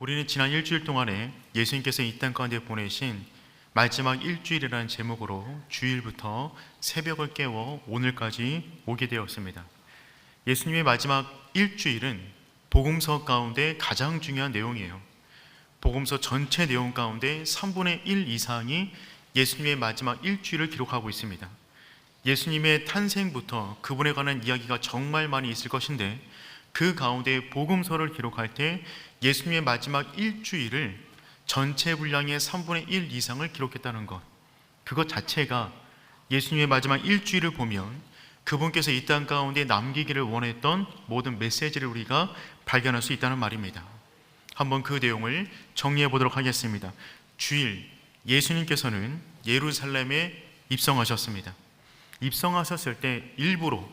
우리는 지난 일주일 동안에 예수님께서 이 땅 가운데 보내신 마지막 일주일이라는 제목으로 주일부터 새벽을 깨워 오늘까지 오게 되었습니다. 예수님의 마지막 일주일은 복음서 가운데 가장 중요한 내용이에요. 복음서 전체 내용 가운데 3분의 1 이상이 예수님의 마지막 일주일을 기록하고 있습니다. 예수님의 탄생부터 그분에 관한 이야기가 정말 많이 있을 것인데, 그 가운데 복음서를 기록할 때 예수님의 마지막 일주일을 전체 분량의 3분의 1 이상을 기록했다는 것, 그것 자체가 예수님의 마지막 일주일을 보면 그분께서 이 땅 가운데 남기기를 원했던 모든 메시지를 우리가 발견할 수 있다는 말입니다. 한번 그 내용을 정리해 보도록 하겠습니다. 주일, 예수님께서는 예루살렘에 입성하셨습니다. 입성하셨을 때 일부러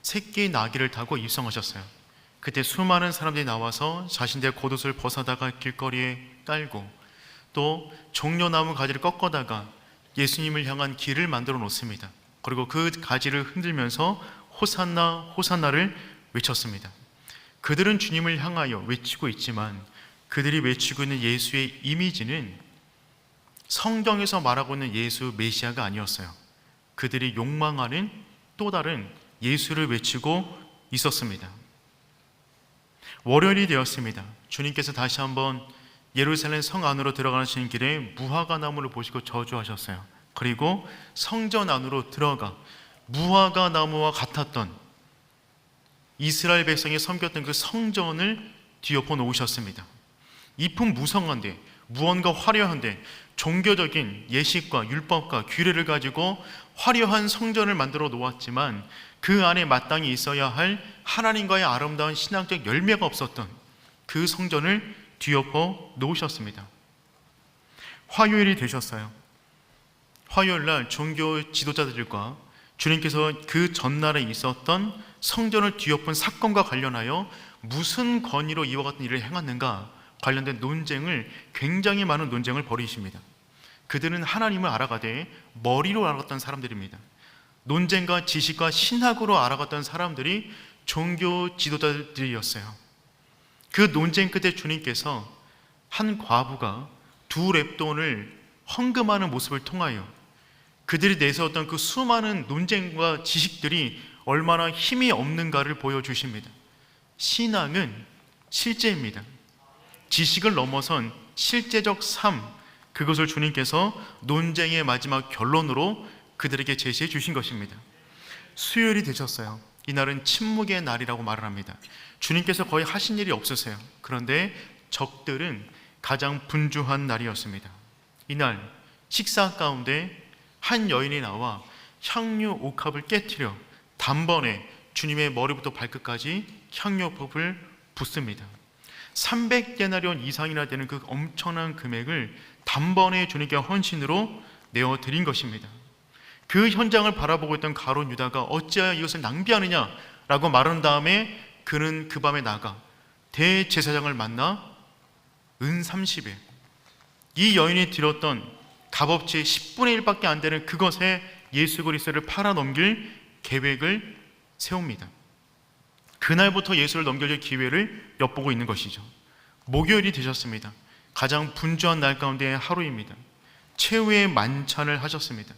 새끼 나귀를 타고 입성하셨어요. 그때 수많은 사람들이 나와서 자신들의 겉옷을 벗어다가 길거리에 깔고, 또 종려나무 가지를 꺾어다가 예수님을 향한 길을 만들어 놓습니다. 그리고 그 가지를 흔들면서 호산나 호산나를 외쳤습니다. 그들은 주님을 향하여 외치고 있지만 그들이 외치고 있는 예수의 이미지는 성경에서 말하고 있는 예수 메시아가 아니었어요. 그들이 욕망하는 또 다른 예수를 외치고 있었습니다. 월요일이 되었습니다. 주님께서 다시 한번 예루살렘 성 안으로 들어가시는 길에 무화과 나무를 보시고 저주하셨어요. 그리고 성전 안으로 들어가 무화과 나무와 같았던 이스라엘 백성이 섬겼던 그 성전을 뒤엎어 놓으셨습니다. 잎은 무성한데, 무언가 화려한데, 종교적인 예식과 율법과 규례를 가지고 화려한 성전을 만들어 놓았지만 그 안에 마땅히 있어야 할 하나님과의 아름다운 신앙적 열매가 없었던 그 성전을 뒤엎어 놓으셨습니다. 화요일이 되셨어요. 화요일날 종교 지도자들과 주님께서 그 전날에 있었던 성전을 뒤엎은 사건과 관련하여 무슨 권위로 이와 같은 일을 행했는가 관련된 논쟁을, 굉장히 많은 논쟁을 벌이십니다. 그들은 하나님을 알아가되 머리로 알아갔던 사람들입니다. 논쟁과 지식과 신학으로 알아갔던 사람들이 종교 지도자들이었어요. 그 논쟁 끝에 주님께서 한 과부가 2렙돈을 헌금하는 모습을 통하여 그들이 내세웠던 그 수많은 논쟁과 지식들이 얼마나 힘이 없는가를 보여주십니다. 신앙은 실제입니다. 지식을 넘어선 실제적 삶, 그것을 주님께서 논쟁의 마지막 결론으로 그들에게 제시해 주신 것입니다. 수요일이 되셨어요. 이날은 침묵의 날이라고 말을 합니다. 주님께서 거의 하신 일이 없으세요. 그런데 적들은 가장 분주한 날이었습니다. 이날 식사 가운데 한 여인이 나와 향유 옥합을 깨트려 단번에 주님의 머리부터 발끝까지 향유법을 붓습니다. 300데나리온 이상이나 되는 그 엄청난 금액을 단번에 주님께 헌신으로 내어드린 것입니다. 그 현장을 바라보고 있던 가룟 유다가 어찌하여 이것을 낭비하느냐라고 말한 다음에 그는 그 밤에 나가 대제사장을 만나 은 30에 이 여인이 드렸던 값어치의 10분의 1밖에 안 되는 그것에 예수 그리스도를 팔아넘길 계획을 세웁니다. 그날부터 예수를 넘겨줄 기회를 엿보고 있는 것이죠. 목요일이 되셨습니다. 가장 분주한 날 가운데의 하루입니다. 최후의 만찬을 하셨습니다.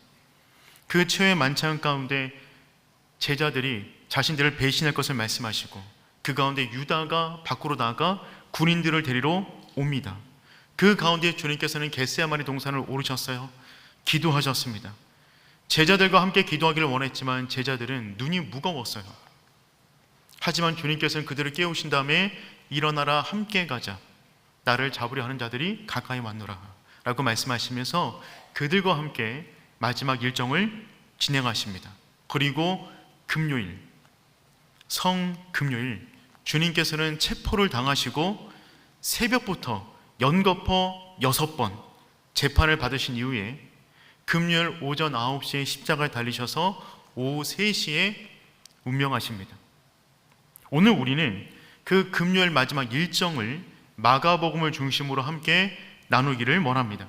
그 최후의 만찬 가운데 제자들이 자신들을 배신할 것을 말씀하시고, 그 가운데 유다가 밖으로 나가 군인들을 데리러 옵니다. 그 가운데 주님께서는 겟세마네 동산을 오르셨어요. 기도하셨습니다. 제자들과 함께 기도하기를 원했지만 제자들은 눈이 무거웠어요. 하지만 주님께서는 그들을 깨우신 다음에 일어나라, 함께 가자, 나를 잡으려 하는 자들이 가까이 왔노라 라고 말씀하시면서 그들과 함께 마지막 일정을 진행하십니다. 그리고 금요일, 성금요일, 주님께서는 체포를 당하시고 새벽부터 연거푸 6번 재판을 받으신 이후에 금요일 오전 9시에 십자가에 달리셔서 오후 3시에 운명하십니다. 오늘 우리는 그 금요일 마지막 일정을 마가복음을 중심으로 함께 나누기를 원합니다.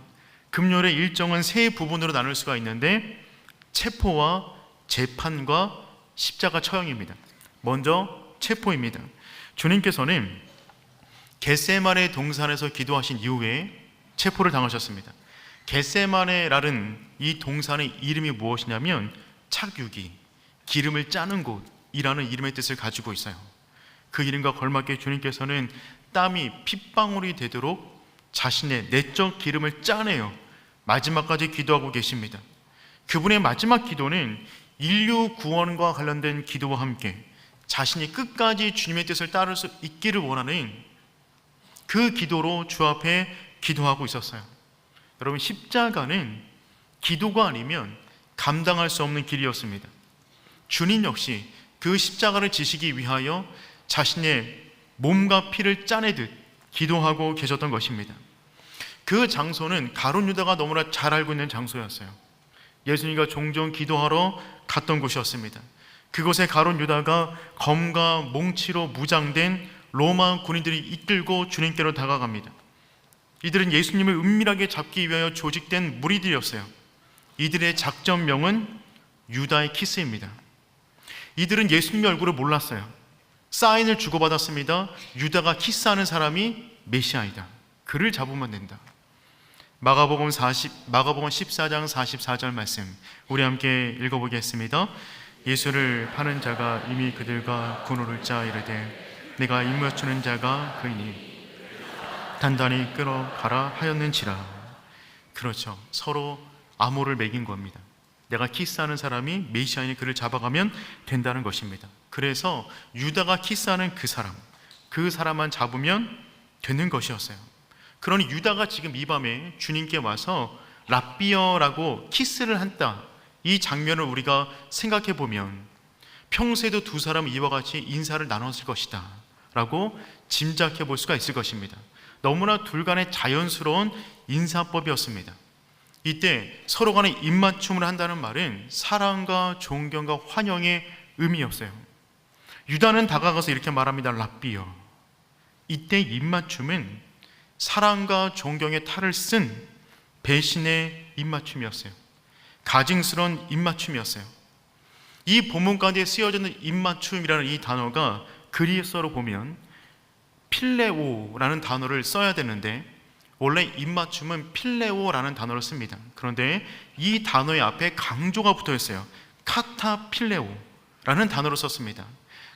금요일의 일정은 세 부분으로 나눌 수가 있는데, 체포와 재판과 십자가 처형입니다. 먼저 체포입니다. 주님께서는 겟세마네 동산에서 기도하신 이후에 체포를 당하셨습니다. 겟세마네라는 이 동산의 이름이 무엇이냐면 착유기, 기름을 짜는 곳이라는 이름의 뜻을 가지고 있어요. 그 이름과 걸맞게 주님께서는 땀이 핏방울이 되도록 자신의 내적 기름을 짜내어 마지막까지 기도하고 계십니다. 그분의 마지막 기도는 인류 구원과 관련된 기도와 함께 자신이 끝까지 주님의 뜻을 따를 수 있기를 원하는 그 기도로 주 앞에 기도하고 있었어요. 여러분, 십자가는 기도가 아니면 감당할 수 없는 길이었습니다. 주님 역시 그 십자가를 지시기 위하여 자신의 몸과 피를 짜내듯 기도하고 계셨던 것입니다. 그 장소는 가룟 유다가 너무나 잘 알고 있는 장소였어요. 예수님과 종종 기도하러 갔던 곳이었습니다. 그곳에 가룟 유다가 검과 몽치로 무장된 로마 군인들이 이끌고 주님께로 다가갑니다. 이들은 예수님을 은밀하게 잡기 위하여 조직된 무리들이었어요. 이들의 작전명은 유다의 키스입니다. 이들은 예수님의 얼굴을 몰랐어요. 사인을 주고받았습니다. 유다가 키스하는 사람이 메시아이다. 그를 잡으면 된다. 마가복음 14장 44절 말씀 우리 함께 읽어보겠습니다. 예수를 파는 자가 이미 그들과 군호를 짜 이르되 내가 입맞추는 자가 그이니 단단히 끌어가라 하였는지라. 그렇죠. 서로 암호를 매긴 겁니다. 내가 키스하는 사람이 메시아인이 그를 잡아가면 된다는 것입니다. 그래서 유다가 키스하는 그 사람만 잡으면 되는 것이었어요. 그러니 유다가 지금 이 밤에 주님께 와서 랍비어라고 키스를 한다, 이 장면을 우리가 생각해 보면 평소에도 두 사람은 이와 같이 인사를 나눴을 것이다 라고 짐작해 볼 수가 있을 것입니다. 너무나 둘 간의 자연스러운 인사법이었습니다. 이때 서로 간에 입맞춤을 한다는 말은 사랑과 존경과 환영의 의미였어요. 유다는 다가가서 이렇게 말합니다. 랍비어. 이때 입맞춤은 사랑과 존경의 탈을 쓴 배신의 입맞춤이었어요. 가증스러운 입맞춤이었어요. 이 본문 가운데 쓰여져 있는 입맞춤이라는 이 단어가 그리스어로 보면 필레오라는 단어를 써야 되는데 원래 입맞춤은 필레오라는 단어를 씁니다. 그런데 이 단어의 앞에 강조가 붙어 있어요. 카타필레오라는 단어를 썼습니다.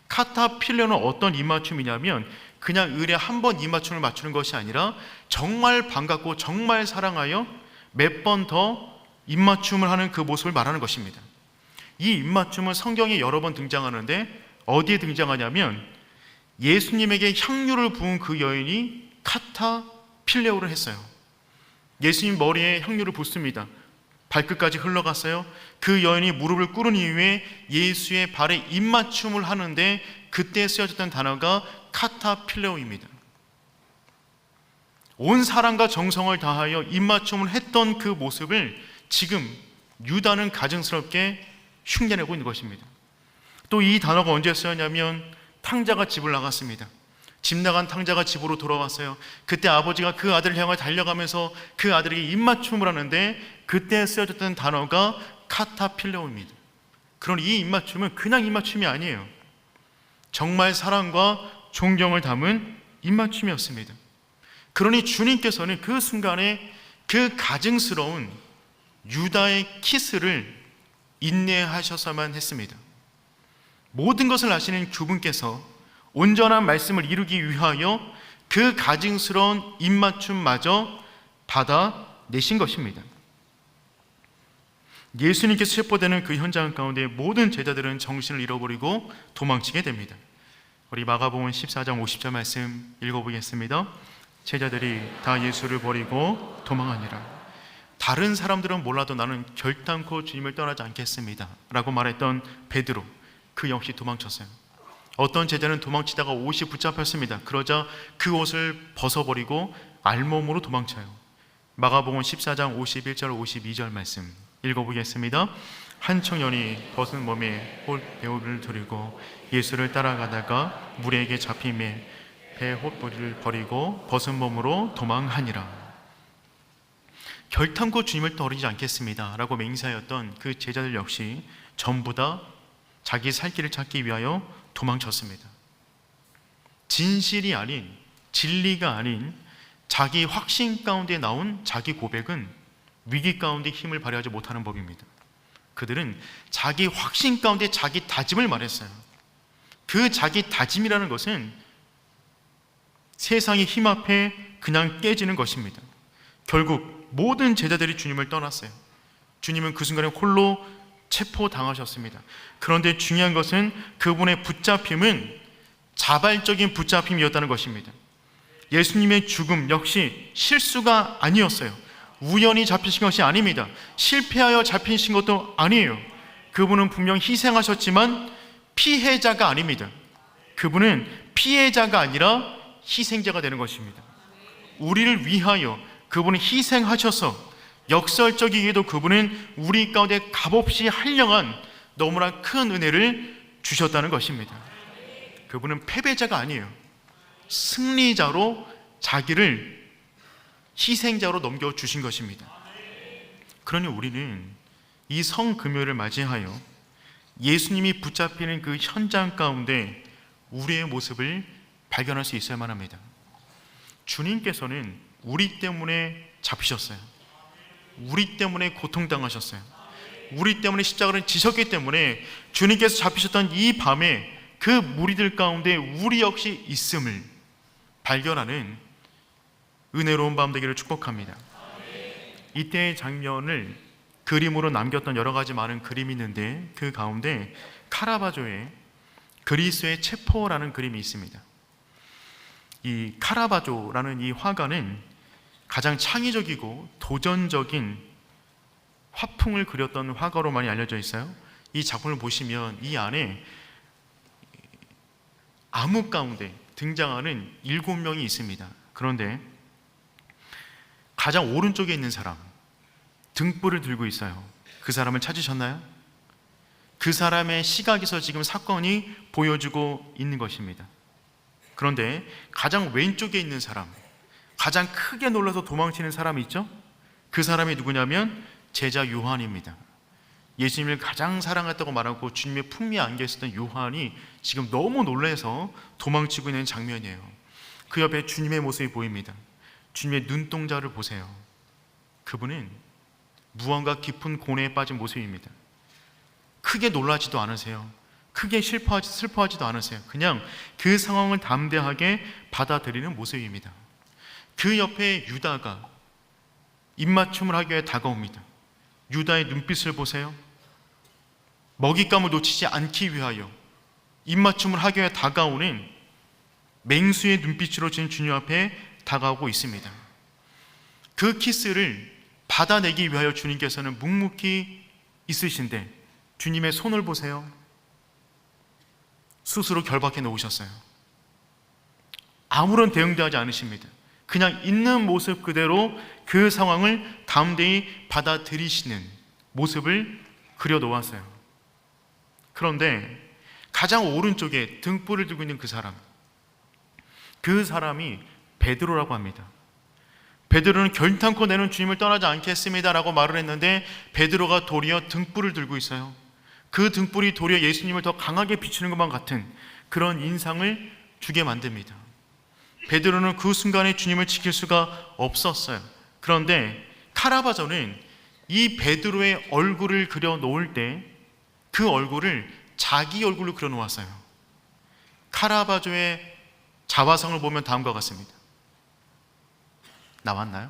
카타필레오는 어떤 입맞춤이냐면 그냥 의례 한 번 입맞춤을 맞추는 것이 아니라 정말 반갑고 정말 사랑하여 몇 번 더 입맞춤을 하는 그 모습을 말하는 것입니다. 이 입맞춤은 성경에 여러 번 등장하는데 어디에 등장하냐면 예수님에게 향유를 부은 그 여인이 카타필레오를 했어요. 예수님 머리에 향유를 붓습니다. 발끝까지 흘러갔어요. 그 여인이 무릎을 꿇은 이후에 예수의 발에 입맞춤을 하는데 그때 쓰여졌던 단어가 카타필레오입니다. 온 사랑과 정성을 다하여 입맞춤을 했던 그 모습을 지금 유다는 가증스럽게 흉내내고 있는 것입니다. 또 이 단어가 언제 쓰였냐면 탕자가 집을 나갔습니다. 집 나간 탕자가 집으로 돌아왔어요. 그때 아버지가 그 아들을 향해 달려가면서 그 아들에게 입맞춤을 하는데 그때 쓰여졌던 단어가 카타필레오입니다. 그러니 이 입맞춤은 그냥 입맞춤이 아니에요. 정말 사랑과 존경을 담은 입맞춤이었습니다. 그러니 주님께서는 그 순간에 그 가증스러운 유다의 키스를 인내하셔서만 했습니다. 모든 것을 아시는 그분께서 온전한 말씀을 이루기 위하여 그 가증스러운 입맞춤마저 받아내신 것입니다. 예수님께서 체포되는 그 현장 가운데 모든 제자들은 정신을 잃어버리고 도망치게 됩니다. 우리 마가복음 14장 50절 말씀 읽어보겠습니다. 제자들이 다 예수를 버리고 도망하니라. 다른 사람들은 몰라도 나는 결단코 주님을 떠나지 않겠습니다 라고 말했던 베드로, 그 역시 도망쳤어요. 어떤 제자는 도망치다가 옷이 붙잡혔습니다. 그러자 그 옷을 벗어버리고 알몸으로 도망쳐요. 마가복음 14장 51절 52절 말씀 읽어보겠습니다. 한 청년이 벗은 몸에 홑배울을 들이고 예수를 따라가다가 무리에게 잡힘에 배 홑배울을 버리고 벗은 몸으로 도망하니라. 결탄코 주님을 떠나지 않겠습니다 라고 맹세하였던 그 제자들 역시 전부 다 자기 살 길을 찾기 위하여 도망쳤습니다. 진실이 아닌 진리가 아닌 자기 확신 가운데 나온 자기 고백은 위기 가운데 힘을 발휘하지 못하는 법입니다. 그들은 자기 확신 가운데 자기 다짐을 말했어요. 그 자기 다짐이라는 것은 세상의 힘 앞에 그냥 깨지는 것입니다. 결국 모든 제자들이 주님을 떠났어요. 주님은 그 순간에 홀로 체포당하셨습니다. 그런데 중요한 것은 그분의 붙잡힘은 자발적인 붙잡힘이었다는 것입니다. 예수님의 죽음 역시 실수가 아니었어요. 우연히 잡히신 것이 아닙니다. 실패하여 잡히신 것도 아니에요. 그분은 분명 희생하셨지만 피해자가 아닙니다. 그분은 피해자가 아니라 희생자가 되는 것입니다. 우리를 위하여 그분은 희생하셔서 역설적이게도 그분은 우리 가운데 값없이 한량한 너무나 큰 은혜를 주셨다는 것입니다. 그분은 패배자가 아니에요. 승리자로 자기를 희생자로 넘겨주신 것입니다. 그러니 우리는 이 성금요를 맞이하여 예수님이 붙잡히는 그 현장 가운데 우리의 모습을 발견할 수 있어야만 합니다. 주님께서는 우리 때문에 잡히셨어요. 우리 때문에 고통당하셨어요. 우리 때문에 십자가를 지셨기 때문에 주님께서 잡히셨던 이 밤에 그 무리들 가운데 우리 역시 있음을 발견하는 은혜로운 밤 되기를 축복합니다. 이때의 장면을 그림으로 남겼던 여러 가지 많은 그림이 있는데 그 가운데 카라바조의 그리스의 체포라는 그림이 있습니다. 이 카라바조라는 이 화가는 가장 창의적이고 도전적인 화풍을 그렸던 화가로 많이 알려져 있어요. 이 작품을 보시면 이 안에 암흑 가운데 등장하는 7명이 있습니다. 그런데 가장 오른쪽에 있는 사람, 등불을 들고 있어요. 그 사람을 찾으셨나요? 그 사람의 시각에서 지금 사건이 보여주고 있는 것입니다. 그런데 가장 왼쪽에 있는 사람, 가장 크게 놀라서 도망치는 사람이 있죠? 그 사람이 누구냐면 제자 요한입니다. 예수님을 가장 사랑했다고 말하고 주님의 품위에 안겨 있었던 요한이 지금 너무 놀라서 도망치고 있는 장면이에요. 그 옆에 주님의 모습이 보입니다. 주님의 눈동자를 보세요. 그분은 무언가 깊은 고뇌에 빠진 모습입니다. 크게 놀라지도 않으세요. 크게 슬퍼하지도 않으세요. 그냥 그 상황을 담대하게 받아들이는 모습입니다. 그 옆에 유다가 입맞춤을 하기 위해 다가옵니다. 유다의 눈빛을 보세요. 먹잇감을 놓치지 않기 위하여 입맞춤을 하기 위해 다가오는 맹수의 눈빛으로 지금 주님 앞에 다가오고 있습니다. 그 키스를 받아내기 위하여 주님께서는 묵묵히 있으신데 주님의 손을 보세요. 스스로 결박해 놓으셨어요. 아무런 대응도 하지 않으십니다. 그냥 있는 모습 그대로 그 상황을 담대히 받아들이시는 모습을 그려 놓았어요. 그런데 가장 오른쪽에 등불을 들고 있는 그 사람이 베드로라고 합니다. 베드로는 결단코 내는 주님을 떠나지 않겠습니다라고 말을 했는데 베드로가 도리어 등불을 들고 있어요. 그 등불이 도리어 예수님을 더 강하게 비추는 것만 같은 그런 인상을 주게 만듭니다. 베드로는 그 순간에 주님을 지킬 수가 없었어요. 그런데 카라바조는 이 베드로의 얼굴을 그려 놓을 때 그 얼굴을 자기 얼굴로 그려 놓았어요. 카라바조의 자화상을 보면 다음과 같습니다. 나왔나요?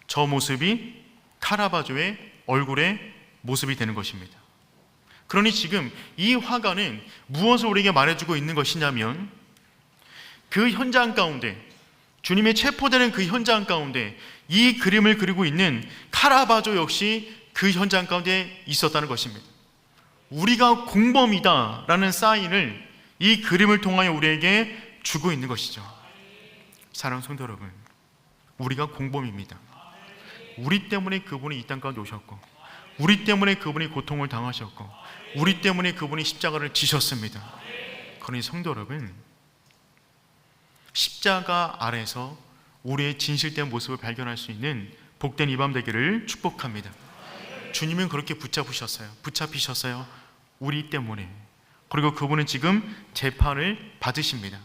저 모습이 카라바조의 얼굴의 모습이 되는 것입니다. 그러니 지금 이 화가는 무엇을 우리에게 말해주고 있는 것이냐면 그 현장 가운데, 주님의 체포되는 그 현장 가운데 이 그림을 그리고 있는 카라바조 역시 그 현장 가운데 있었다는 것입니다. 우리가 공범이다라는 사인을 이 그림을 통하여 우리에게 주고 있는 것이죠. 사랑하는 성도 여러분, 우리가 공범입니다. 우리 때문에 그분이 이 땅 가운데 오셨고, 우리 때문에 그분이 고통을 당하셨고, 우리 때문에 그분이 십자가를 지셨습니다. 그러니 성도 여러분, 십자가 아래서 우리의 진실된 모습을 발견할 수 있는 복된 이 밤 되기를 축복합니다. 주님은 그렇게 붙잡히셨어요. 우리 때문에. 그리고 그분은 지금 재판을 받으십니다.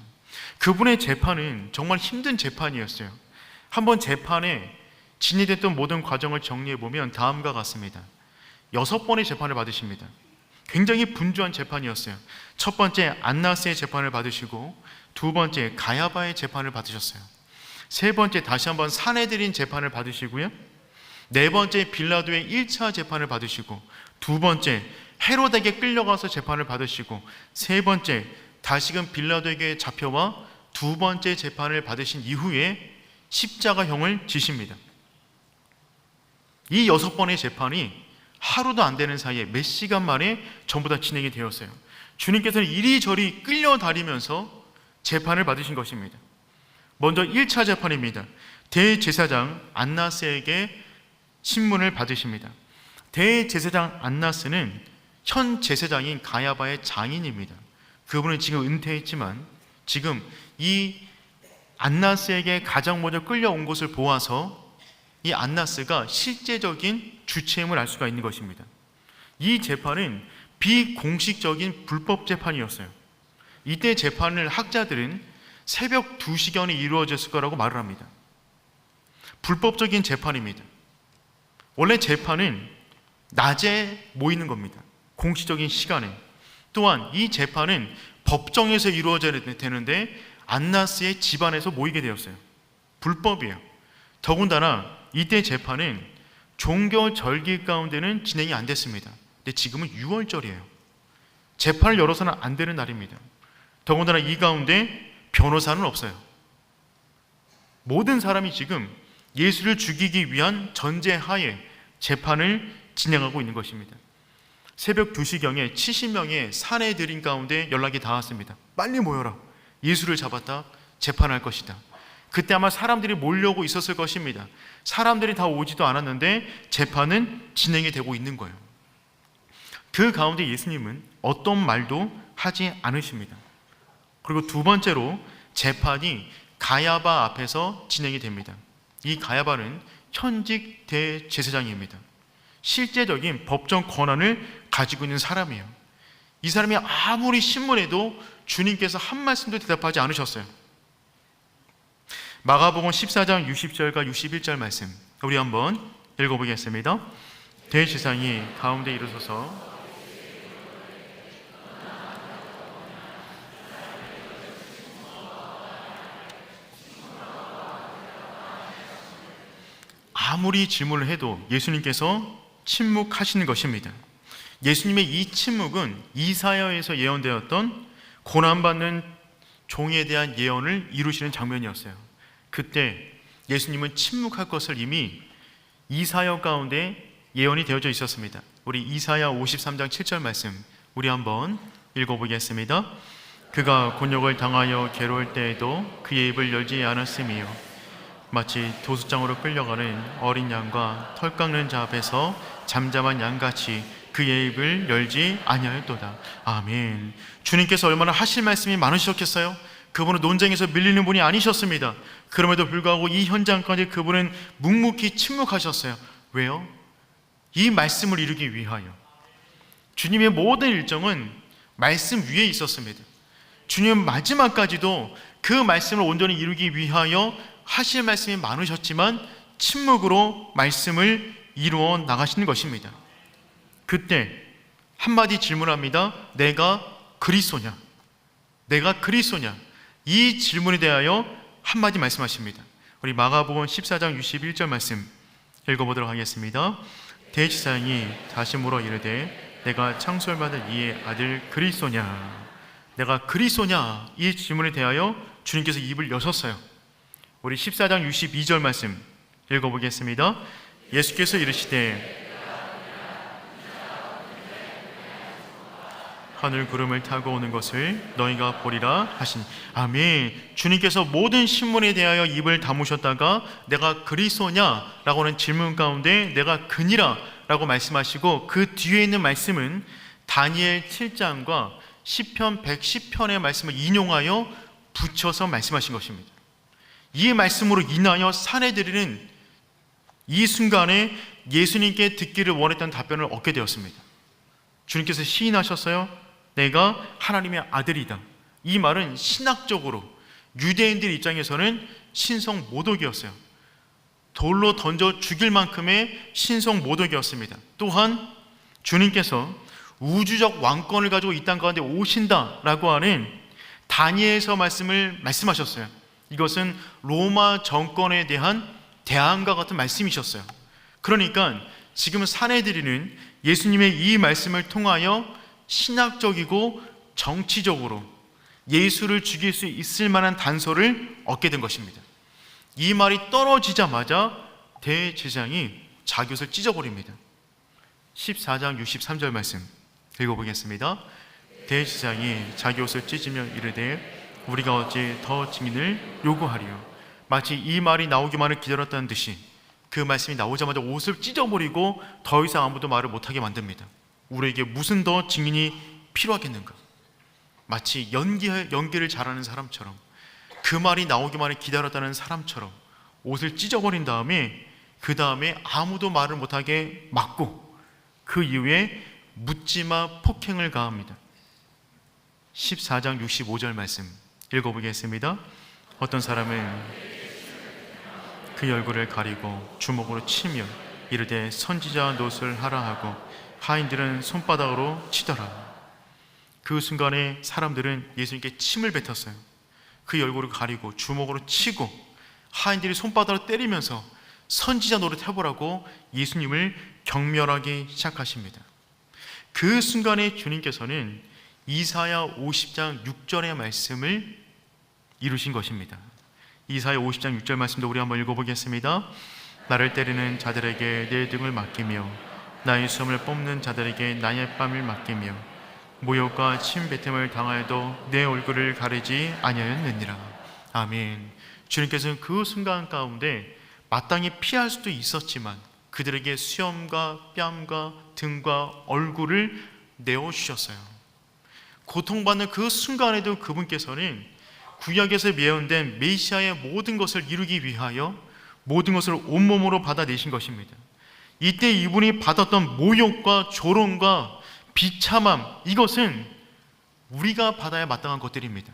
그분의 재판은 정말 힘든 재판이었어요. 한번 재판에 진행됐던 모든 과정을 정리해보면 다음과 같습니다. 6번의 재판을 받으십니다. 굉장히 분주한 재판이었어요. 첫 번째 안나스의 재판을 받으시고, 두 번째 가야바의 재판을 받으셨어요. 세 번째 다시 한번 산헤드린 재판을 받으시고요, 네 번째 빌라도의 1차 재판을 받으시고, 두 번째 헤롯에게 끌려가서 재판을 받으시고, 세 번째 다시금 빌라도에게 잡혀와 두 번째 재판을 받으신 이후에 십자가형을 지십니다. 이 6번의 재판이 하루도 안 되는 사이에 몇 시간 만에 전부 다 진행이 되었어요. 주님께서는 이리저리 끌려다니면서 재판을 받으신 것입니다. 먼저 1차 재판입니다. 대제사장 안나스에게 신문을 받으십니다. 대제사장 안나스는 현 제사장인 가야바의 장인입니다. 그분은 지금 은퇴했지만 지금 이 안나스에게 가장 먼저 끌려온 것을 보아서 이 안나스가 실제적인 주체임을 알 수가 있는 것입니다. 이 재판은 비공식적인 불법 재판이었어요. 이때 재판을 학자들은 새벽 2시경에 이루어졌을 거라고 말을 합니다. 불법적인 재판입니다. 원래 재판은 낮에 모이는 겁니다. 공식적인 시간에. 또한 이 재판은 법정에서 이루어져야 되는데 안나스의 집안에서 모이게 되었어요. 불법이에요. 더군다나 이때 재판은 종교 절기 가운데는 진행이 안 됐습니다. 근데 지금은 6월절이에요. 재판을 열어서는 안 되는 날입니다. 더군다나 이 가운데 변호사는 없어요. 모든 사람이 지금 예수를 죽이기 위한 전제하에 재판을 진행하고 있는 것입니다. 새벽 2시경에 70명의 산헤드린 가운데 연락이 닿았습니다. 빨리 모여라. 예수를 잡았다. 재판할 것이다. 그때 아마 사람들이 몰려오고 있었을 것입니다. 사람들이 다 오지도 않았는데 재판은 진행이 되고 있는 거예요. 그 가운데 예수님은 어떤 말도 하지 않으십니다. 그리고 두 번째로 재판이 가야바 앞에서 진행이 됩니다. 이 가야바는 현직 대제사장입니다. 실제적인 법정 권한을 가지고 있는 사람이에요. 이 사람이 아무리 신문해도 주님께서 한 말씀도 대답하지 않으셨어요. 마가복음 14장 60절과 61절 말씀 우리 한번 읽어보겠습니다. 대제사장이 가운데 일어서서 아무리 질문을 해도 예수님께서 침묵하시는 것입니다. 예수님의 이 침묵은 이사야에서 예언되었던 고난받는 종에 대한 예언을 이루시는 장면이었어요. 그때 예수님은 침묵할 것을 이미 이사야 가운데 예언이 되어져 있었습니다. 우리 이사야 53장 7절 말씀 우리 한번 읽어보겠습니다. 그가 곤욕을 당하여 괴로울 때에도 그의 입을 열지 않았으며 마치 도수장으로 끌려가는 어린 양과 털 깎는 자 앞에서 잠잠한 양같이 그의 입을 열지 아니하였도다. 아멘. 주님께서 얼마나 하실 말씀이 많으셨겠어요? 그분은 논쟁에서 밀리는 분이 아니셨습니다. 그럼에도 불구하고 이 현장까지 그분은 묵묵히 침묵하셨어요. 왜요? 이 말씀을 이루기 위하여. 주님의 모든 일정은 말씀 위에 있었습니다. 주님은 마지막까지도 그 말씀을 온전히 이루기 위하여 하실 말씀이 많으셨지만 침묵으로 말씀을 이루어 나가시는 것입니다. 그때 한마디 질문합니다. 내가 그리스도냐? 내가 그리스도냐? 이 질문에 대하여 한마디 말씀하십니다. 우리 마가복음 14장 61절 말씀 읽어보도록 하겠습니다. 대제사장이 다시 물어 이르되 내가 창설받은 이의 아들 그리스도냐? 내가 그리스도냐? 이 질문에 대하여 주님께서 입을 여셨어요. 우리 14장 62절 말씀 읽어보겠습니다. 예수께서 이르시되 하늘 구름을 타고 오는 것을 너희가 보리라 하시니. 아멘. 주님께서 모든 신문에 대하여 입을 다무셨다가 내가 그리스도냐? 라고 하는 질문 가운데 내가 그니라 라고 말씀하시고 그 뒤에 있는 말씀은 다니엘 7장과 시편 110편의 말씀을 인용하여 붙여서 말씀하신 것입니다. 이 말씀으로 인하여 산헤드린은 이 순간에 예수님께 듣기를 원했던 답변을 얻게 되었습니다. 주님께서 시인하셨어요. 내가 하나님의 아들이다. 이 말은 신학적으로 유대인들 입장에서는 신성 모독이었어요. 돌로 던져 죽일 만큼의 신성 모독이었습니다. 또한 주님께서 우주적 왕권을 가지고 이 땅 가운데 오신다라고 하는 다니엘서 말씀을 말씀하셨어요. 이것은 로마 정권에 대한 대항과 같은 말씀이셨어요. 그러니까 지금 사내들이는 예수님의 이 말씀을 통하여 신학적이고 정치적으로 예수를 죽일 수 있을 만한 단서를 얻게 된 것입니다. 이 말이 떨어지자마자 대제사장이 자기 옷을 찢어버립니다. 14장 63절 말씀 읽어보겠습니다. 대제사장이 자기 옷을 찢으며 이르되 우리가 어찌 더 증인을 요구하리요. 마치 이 말이 나오기만을 기다렸다는 듯이 그 말씀이 나오자마자 옷을 찢어버리고 더 이상 아무도 말을 못하게 만듭니다. 우리에게 무슨 더 증인이 필요하겠는가? 마치 연기를 잘하는 사람처럼, 그 말이 나오기만을 기다렸다는 사람처럼 옷을 찢어버린 다음에 그 다음에 아무도 말을 못하게 막고 그 이후에 묻지마 폭행을 가합니다. 14장 65절 말씀 읽어보겠습니다. 어떤 사람은 그 얼굴을 가리고 주먹으로 치며 이르되 선지자 노릇을 하라 하고 하인들은 손바닥으로 치더라. 그 순간에 사람들은 예수님께 침을 뱉었어요. 그 얼굴을 가리고 주먹으로 치고 하인들이 손바닥으로 때리면서 선지자 노릇 해보라고 예수님을 경멸하기 시작하십니다. 그 순간에 주님께서는 이사야 50장 6절의 말씀을 이루신 것입니다. 이사야 50장 6절 말씀도 우리 한번 읽어보겠습니다. 나를 때리는 자들에게 내 등을 맡기며 나의 수염을 뽑는 자들에게 나의 뺨을 맡기며 모욕과 침뱉음을 당하여도 내 얼굴을 가리지 아니하였느니라. 아멘. 주님께서는 그 순간 가운데 마땅히 피할 수도 있었지만 그들에게 수염과 뺨과 등과 얼굴을 내어주셨어요. 고통받는 그 순간에도 그분께서는 구약에서 예언된 메시아의 모든 것을 이루기 위하여 모든 것을 온몸으로 받아내신 것입니다. 이때 이분이 받았던 모욕과 조롱과 비참함, 이것은 우리가 받아야 마땅한 것들입니다.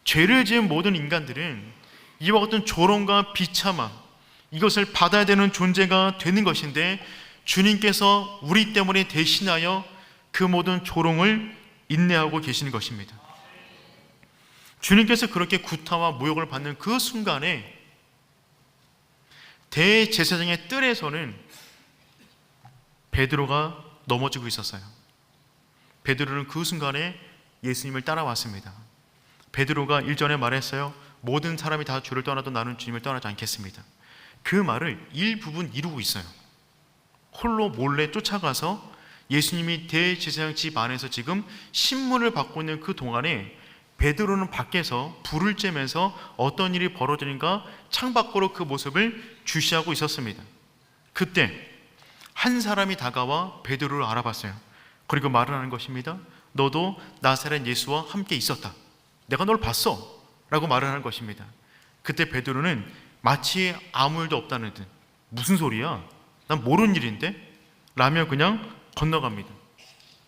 죄를 지은 모든 인간들은 이와 같은 조롱과 비참함, 이것을 받아야 되는 존재가 되는 것인데 주님께서 우리 때문에 대신하여 그 모든 조롱을 인내하고 계시는 것입니다. 주님께서 그렇게 구타와 모욕을 받는 그 순간에 대제사장의 뜰에서는 베드로가 넘어지고 있었어요. 베드로는 그 순간에 예수님을 따라왔습니다. 베드로가 일전에 말했어요. 모든 사람이 다 주를 떠나도 나는 주님을 떠나지 않겠습니다. 그 말을 일부분 이루고 있어요. 홀로 몰래 쫓아가서 예수님이 대제사장 집 안에서 지금 신문을 받고 있는 그 동안에 베드로는 밖에서 불을 쬐면서 어떤 일이 벌어지는가 창밖으로 그 모습을 주시하고 있었습니다. 그때 한 사람이 다가와 베드로를 알아봤어요. 그리고 말을 하는 것입니다. 너도 나사렛 예수와 함께 있었다. 내가 널 봤어 라고 말을 하는 것입니다. 그때 베드로는 마치 아무 일도 없다는 듯 무슨 소리야? 난 모르는 일인데? 라며 그냥 건너갑니다.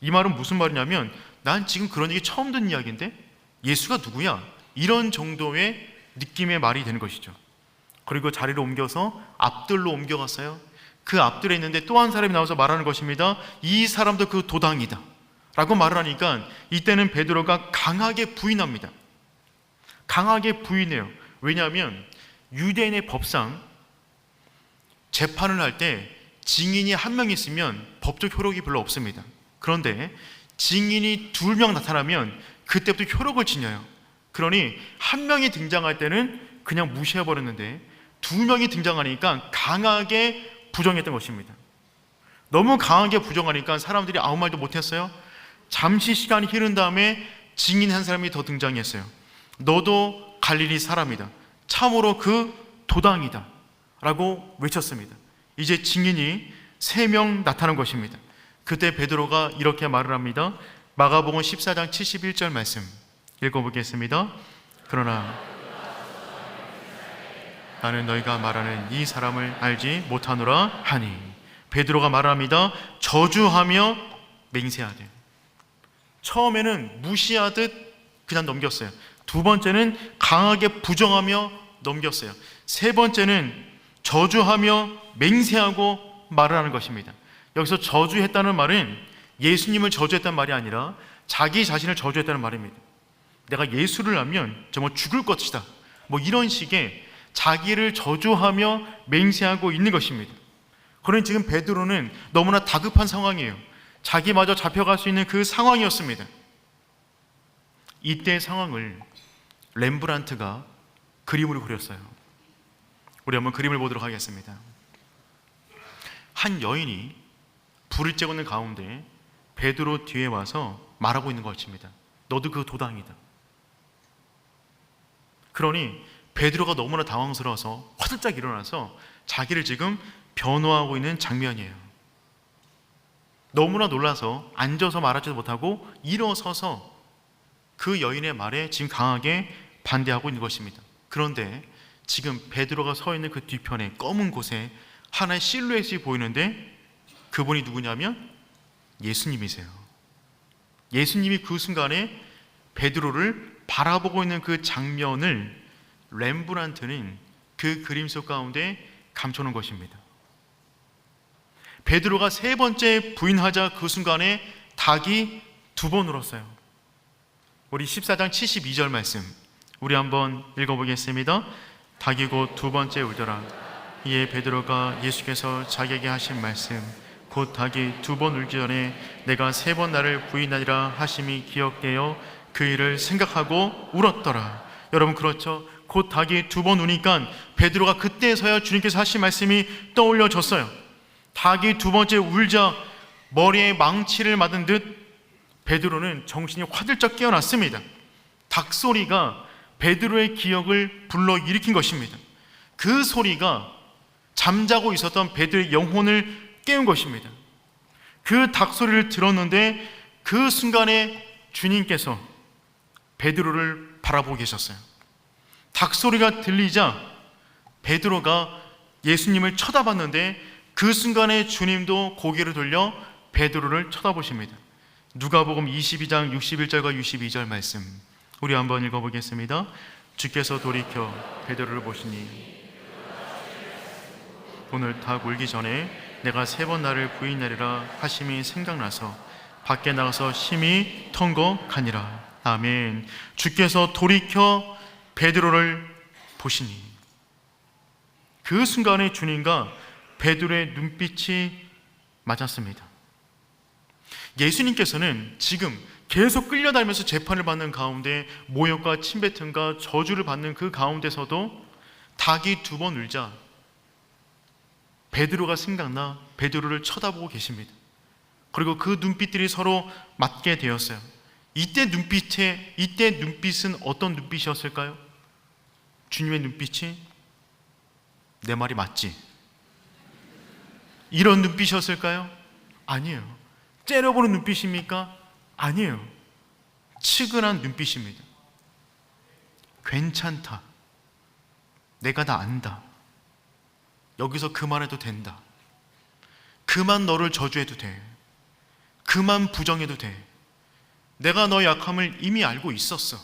이 말은 무슨 말이냐면 난 지금 그런 얘기 처음 듣는 이야기인데 예수가 누구야? 이런 정도의 느낌의 말이 되는 것이죠. 그리고 자리를 옮겨서 앞들로 옮겨갔어요. 그 앞들에 있는데 또 한 사람이 나와서 말하는 것입니다. 이 사람도 그 도당이다 라고 말을 하니까 이때는 베드로가 강하게 부인합니다. 강하게 부인해요. 왜냐하면 유대인의 법상 재판을 할 때 증인이 한 명 있으면 법적 효력이 별로 없습니다. 그런데 증인이 2명 나타나면 그때부터 효력을 지녀요. 그러니 한 명이 등장할 때는 그냥 무시해버렸는데 2명이 등장하니까 강하게 부정했던 것입니다. 너무 강하게 부정하니까 사람들이 아무 말도 못했어요. 잠시 시간이 흐른 다음에 증인 한 사람이 더 등장했어요. 너도 갈릴리 사람이다. 참으로 그 도당이다 라고 외쳤습니다. 이제 증인이 3명 나타난 것입니다. 그때 베드로가 이렇게 말을 합니다. 마가복음 14장 71절 말씀 읽어보겠습니다. 그러나 나는 너희가 말하는 이 사람을 알지 못하노라 하니. 베드로가 말합니다. 저주하며 맹세하되. 처음에는 무시하듯 그냥 넘겼어요. 두 번째는 강하게 부정하며 넘겼어요. 세 번째는 저주하며 맹세하고 말을 하는 것입니다. 여기서 저주했다는 말은 예수님을 저주했다는 말이 아니라 자기 자신을 저주했다는 말입니다. 내가 예수를 알면 정말 죽을 것이다, 이런 식의 자기를 저주하며 맹세하고 있는 것입니다. 그러니 지금 베드로는 너무나 다급한 상황이에요. 자기마저 잡혀갈 수 있는 그 상황이었습니다. 이때의 상황을 렘브란트가 그림으로 그렸어요. 우리 한번 그림을 보도록 하겠습니다. 한 여인이 불을 쬐고 있는 가운데 베드로 뒤에 와서 말하고 있는 것입니다. 너도 그 도당이다. 그러니 베드로가 너무나 당황스러워서 화들짝 일어나서 자기를 지금 변호하고 있는 장면이에요. 너무나 놀라서 앉아서 말하지도 못하고 일어서서 그 여인의 말에 지금 강하게 반대하고 있는 것입니다. 그런데 지금 베드로가 서 있는 그 뒤편에 검은 곳에 하나의 실루엣이 보이는데 그분이 누구냐면 예수님이세요. 예수님이 그 순간에 베드로를 바라보고 있는 그 장면을 렘브란트는 그 그림 속 가운데 감춰놓은 것입니다. 베드로가 세 번째 부인하자 그 순간에 닭이 두 번 울었어요. 우리 14장 72절 말씀 우리 한번 읽어보겠습니다. 닭이 곧 두 번째 울더라. 이에 베드로가 예수께서 자기에게 하신 말씀 곧 닭이 두 번 울기 전에 내가 세 번 나를 부인하리라 하심이 기억되어 그 일을 생각하고 울었더라. 여러분, 그렇죠? 곧 닭이 두 번 우니까 베드로가 그때서야 주님께서 하신 말씀이 떠올려졌어요. 닭이 두 번째 울자 머리에 망치를 맞은 듯 베드로는 정신이 화들짝 깨어났습니다. 닭 소리가 베드로의 기억을 불러일으킨 것입니다. 그 소리가 잠자고 있었던 베드로의 영혼을 깨운 것입니다. 그 닭 소리를 들었는데 그 순간에 주님께서 베드로를 바라보고 계셨어요. 닭 소리가 들리자 베드로가 예수님을 쳐다봤는데 그 순간에 주님도 고개를 돌려 베드로를 쳐다보십니다. 누가복음 22장 61절과 62절 말씀 우리 한번 읽어보겠습니다. 주께서 돌이켜 베드로를 보시니 오늘 닭 울기 전에 내가 세 번 나를 부인하리라 하심이 생각나서 밖에 나가서 심히 통곡하니라. 아멘. 주께서 돌이켜 베드로를 보시니 그 순간에 주님과 베드로의 눈빛이 맞았습니다. 예수님께서는 지금 계속 끌려다니면서 재판을 받는 가운데 모욕과 침뱉음과 저주를 받는 그 가운데서도 닭이 두 번 울자 베드로가 생각나 베드로를 쳐다보고 계십니다. 그리고 그 눈빛들이 서로 맞게 되었어요. 이때 눈빛은 어떤 눈빛이었을까요? 주님의 눈빛이 내 말이 맞지? 이런 눈빛이었을까요? 아니에요. 째려보는 눈빛입니까? 아니에요. 측은한 눈빛입니다. 괜찮다. 내가 다 안다. 여기서 그만해도 된다. 그만 너를 저주해도 돼. 그만 부정해도 돼. 내가 너의 약함을 이미 알고 있었어.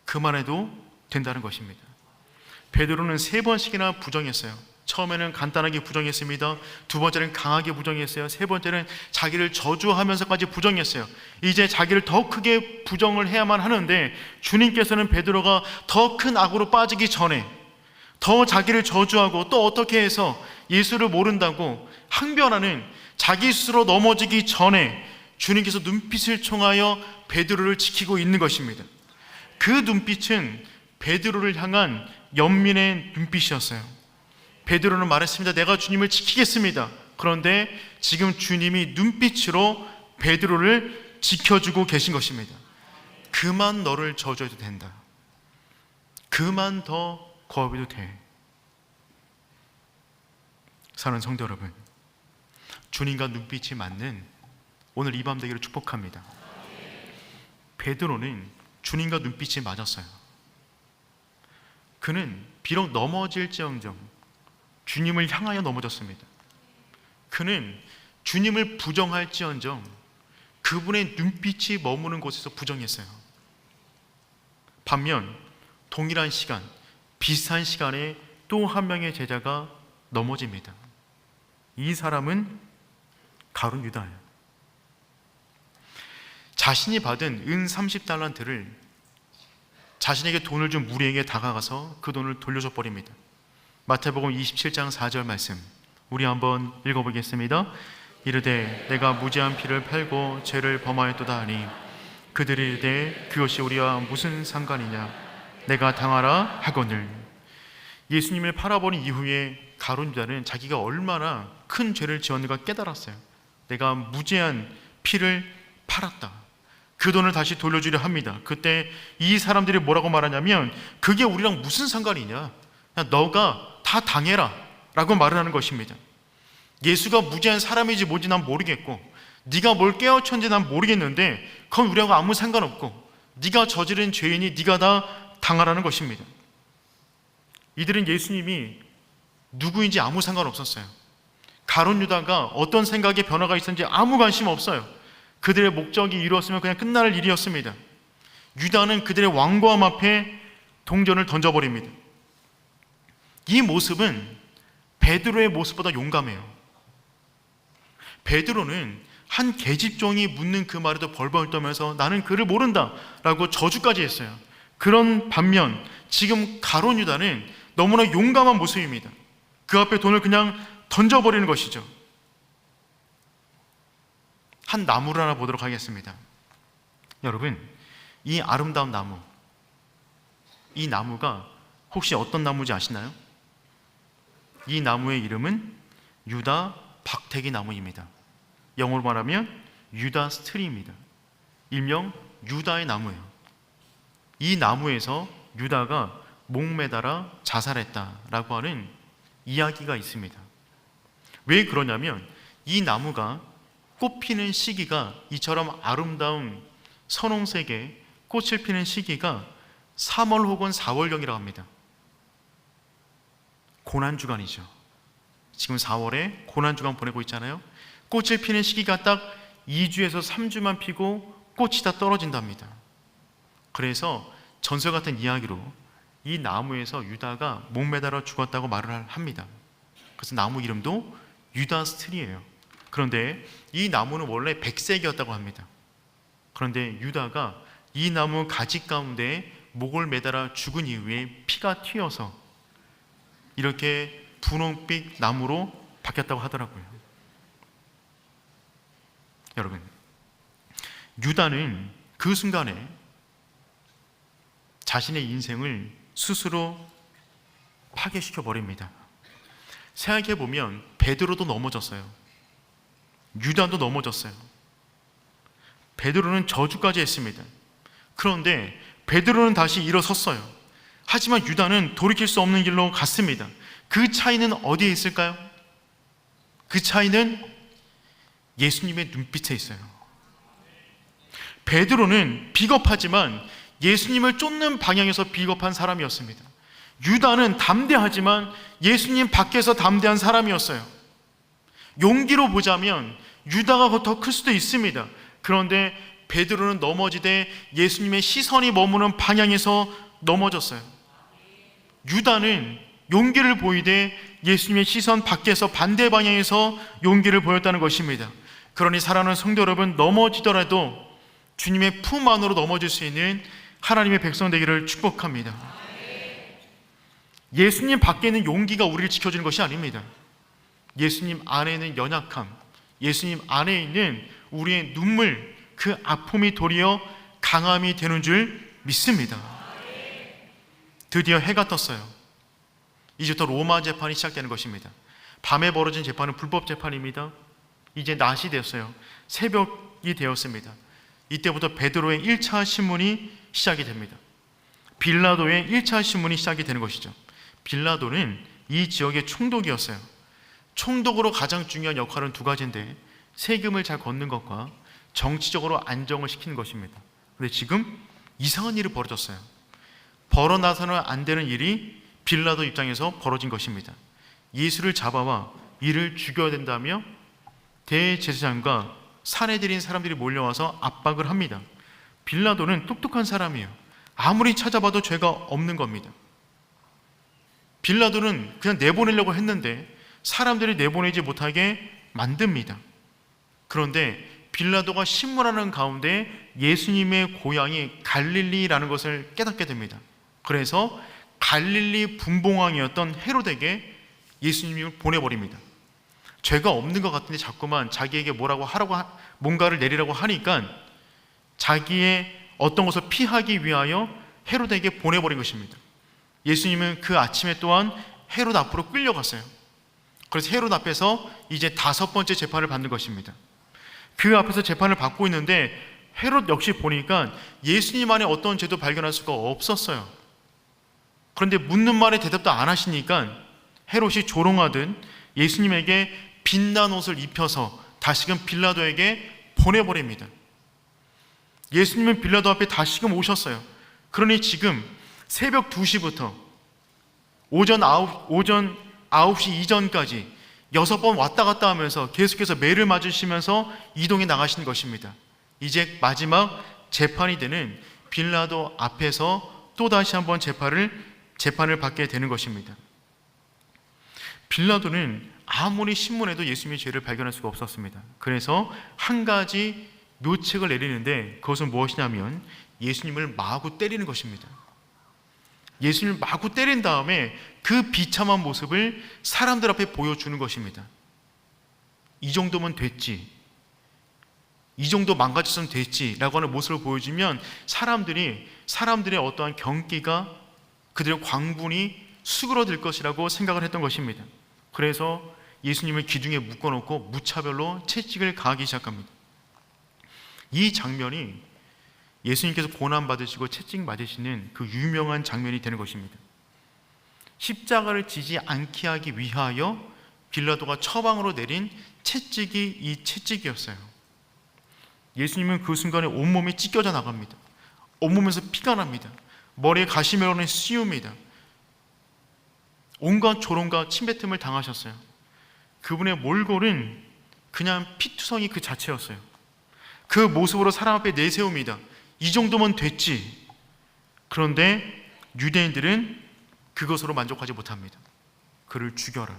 그만해도 된다는 것입니다. 베드로는 세 번씩이나 부정했어요. 처음에는 간단하게 부정했습니다. 두 번째는 강하게 부정했어요. 세 번째는 자기를 저주하면서까지 부정했어요. 이제 자기를 더 크게 부정을 해야만 하는데 주님께서는 베드로가 더 큰 악으로 빠지기 전에 더 자기를 저주하고 또 어떻게 해서 예수를 모른다고 항변하는 자기 스스로 넘어지기 전에 주님께서 눈빛을 총하여 베드로를 지키고 있는 것입니다. 그 눈빛은 베드로를 향한 연민의 눈빛이었어요. 베드로는 말했습니다. 내가 주님을 지키겠습니다. 그런데 지금 주님이 눈빛으로 베드로를 지켜주고 계신 것입니다. 그만 너를 저주해도 된다. 그만 더 거업해도 돼. 사랑하는 성도 여러분, 주님과 눈빛이 맞는 오늘 이 밤 되기를 축복합니다. 베드로는 주님과 눈빛이 맞았어요. 그는 비록 넘어질지언정 주님을 향하여 넘어졌습니다. 그는 주님을 부정할지언정 그분의 눈빛이 머무는 곳에서 부정했어요. 반면 동일한 시간, 비슷한 시간에 또 한 명의 제자가 넘어집니다. 이 사람은 가룟 유다예요. 자신이 받은 은 30달란트를 자신에게 돈을 준 무리에게 다가가서 그 돈을 돌려줘 버립니다. 마태복음 27장 4절 말씀 우리 한번 읽어보겠습니다. 이르되 내가 무죄한 피를 팔고 죄를 범하였도다 하니 그들이 이르되 그것이 우리와 무슨 상관이냐 내가 당하라 하거늘. 예수님을 팔아버린 이후에 가룟 유다는 자기가 얼마나 큰 죄를 지었는가 깨달았어요. 내가 무죄한 피를 팔았다. 그 돈을 다시 돌려주려 합니다. 그때 이 사람들이 뭐라고 말하냐면 그게 우리랑 무슨 상관이냐, 너가 다 당해라 라고 말을 하는 것입니다. 예수가 무죄한 사람인지 뭔지 난 모르겠고 네가 뭘 깨우쳤는지 난 모르겠는데 그건 우리하고 아무 상관없고 네가 저지른 죄인이 네가 다 당하라는 것입니다. 이들은 예수님이 누구인지 아무 상관없었어요. 가룟 유다가 어떤 생각에 변화가 있었는지 아무 관심 없어요. 그들의 목적이 이루었으면 그냥 끝날 일이었습니다. 유다는 그들의 완고함 앞에 동전을 던져버립니다. 이 모습은 베드로의 모습보다 용감해요. 베드로는 한 계집종이 묻는 그 말에도 벌벌 떨면서 나는 그를 모른다 라고 저주까지 했어요. 그런 반면 지금 가룟 유다는 너무나 용감한 모습입니다. 그 앞에 돈을 그냥 던져버리는 것이죠. 한 나무를 하나 보도록 하겠습니다. 여러분, 이 아름다운 나무, 이 나무가 혹시 어떤 나무인지 아시나요? 이 나무의 이름은 유다 박태기 나무입니다. 영어로 말하면 유다 스트리입니다. 일명 유다의 나무예요. 이 나무에서 유다가 목매달아 자살했다라고 하는 이야기가 있습니다. 왜 그러냐면 이 나무가 꽃 피는 시기가 이처럼 아름다운 선홍색의 꽃을 피는 시기가 3월 혹은 4월경이라고 합니다. 고난주간이죠. 지금 4월에 고난주간 보내고 있잖아요. 꽃을 피는 시기가 딱 2주에서 3주만 피고 꽃이 다 떨어진답니다. 그래서 전설 같은 이야기로 이 나무에서 유다가 목매달아 죽었다고 말을 합니다. 그래서 나무 이름도 유다 스트리예요. 그런데 이 나무는 원래 백색이었다고 합니다. 그런데 유다가 이 나무 가지 가운데 목을 매달아 죽은 이후에 피가 튀어서 이렇게 분홍빛 나무로 바뀌었다고 하더라고요. 여러분, 유다는 그 순간에 자신의 인생을 스스로 파괴시켜 버립니다. 생각해보면 베드로도 넘어졌어요. 유다도 넘어졌어요. 베드로는 저주까지 했습니다. 그런데 베드로는 다시 일어섰어요. 하지만 유다는 돌이킬 수 없는 길로 갔습니다. 그 차이는 어디에 있을까요? 그 차이는 예수님의 눈빛에 있어요. 베드로는 비겁하지만 예수님을 쫓는 방향에서 비겁한 사람이었습니다. 유다는 담대하지만 예수님 밖에서 담대한 사람이었어요. 용기로 보자면 유다가 더 클 수도 있습니다. 그런데 베드로는 넘어지되 예수님의 시선이 머무는 방향에서 넘어졌어요. 유다는 용기를 보이되 예수님의 시선 밖에서 반대 방향에서 용기를 보였다는 것입니다. 그러니 사랑하는 성도 여러분, 넘어지더라도 주님의 품 안으로 넘어질 수 있는 하나님의 백성 되기를 축복합니다. 예수님 밖에 있는 용기가 우리를 지켜주는 것이 아닙니다. 예수님 안에 있는 연약함, 예수님 안에 있는 우리의 눈물, 그 아픔이 도리어 강함이 되는 줄 믿습니다. 드디어 해가 떴어요. 이제부터 로마 재판이 시작되는 것입니다. 밤에 벌어진 재판은 불법 재판입니다. 이제 낮이 되었어요. 새벽이 되었습니다. 이때부터 베드로의 1차 신문이 시작이 됩니다. 빌라도의 1차 신문이 시작이 되는 것이죠. 빌라도는 이 지역의 총독이었어요. 총독으로 가장 중요한 역할은 두 가지인데 세금을 잘 걷는 것과 정치적으로 안정을 시키는 것입니다. 그런데 지금 이상한 일이 벌어졌어요. 벌어나서는 안 되는 일이 빌라도 입장에서 벌어진 것입니다. 예수를 잡아와 이를 죽여야 된다며 대제사장과 사내들인 사람들이 몰려와서 압박을 합니다. 빌라도는 똑똑한 사람이에요. 아무리 찾아봐도 죄가 없는 겁니다. 빌라도는 그냥 내보내려고 했는데 사람들이 내보내지 못하게 만듭니다. 그런데 빌라도가 신문하는 가운데 예수님의 고향이 갈릴리라는 것을 깨닫게 됩니다. 그래서 갈릴리 분봉왕이었던 헤롯에게 예수님을 보내버립니다. 죄가 없는 것 같은데 자꾸만 자기에게 뭔가를 내리라고 하니까 자기의 어떤 것을 피하기 위하여 헤롯에게 보내버린 것입니다. 예수님은 그 아침에 또한 헤롯 앞으로 끌려갔어요. 그래서 헤롯 앞에서 이제 5번째 재판을 받는 것입니다. 그 앞에서 재판을 받고 있는데 헤롯 역시 보니까 예수님 안에 어떤 죄도 발견할 수가 없었어요. 그런데 묻는 말에 대답도 안 하시니까 헤롯이 조롱하듯 예수님에게 빛난 옷을 입혀서 다시금 빌라도에게 보내버립니다. 예수님은 빌라도 앞에 다시금 오셨어요. 그러니 지금 새벽 2시부터 오전 9시 이전까지 6번 왔다 갔다 하면서 계속해서 매를 맞으시면서 이동해 나가신 것입니다. 이제 마지막 재판이 되는 빌라도 앞에서 또다시 한번 재판을 받게 되는 것입니다. 빌라도는 아무리 신문해도 예수님의 죄를 발견할 수가 없었습니다. 그래서 한 가지 묘책을 내리는데 그것은 무엇이냐면 예수님을 마구 때리는 것입니다. 예수님을 마구 때린 다음에 그 비참한 모습을 사람들 앞에 보여주는 것입니다. 이 정도면 됐지, 이 정도 망가졌으면 됐지라고 하는 모습을 보여주면 사람들의 어떠한 경기가, 그들의 광분이 수그러들 것이라고 생각을 했던 것입니다. 그래서 예수님을 기둥에 묶어놓고 무차별로 채찍을 가하기 시작합니다. 이 장면이 예수님께서 고난받으시고 채찍 맞으시는 그 유명한 장면이 되는 것입니다. 십자가를 지지 않게 하기 위하여 빌라도가 처방으로 내린 채찍이 이 채찍이었어요. 예수님은 그 순간에 온몸이 찢겨져 나갑니다. 온몸에서 피가 납니다. 머리에 가시면을 씌웁니다. 온갖 조롱과 침뱉음을 당하셨어요. 그분의 몰골은 그냥 피투성이 그 자체였어요. 그 모습으로 사람 앞에 내세웁니다. 이 정도면 됐지. 그런데 유대인들은 그것으로 만족하지 못합니다. 그를 죽여라,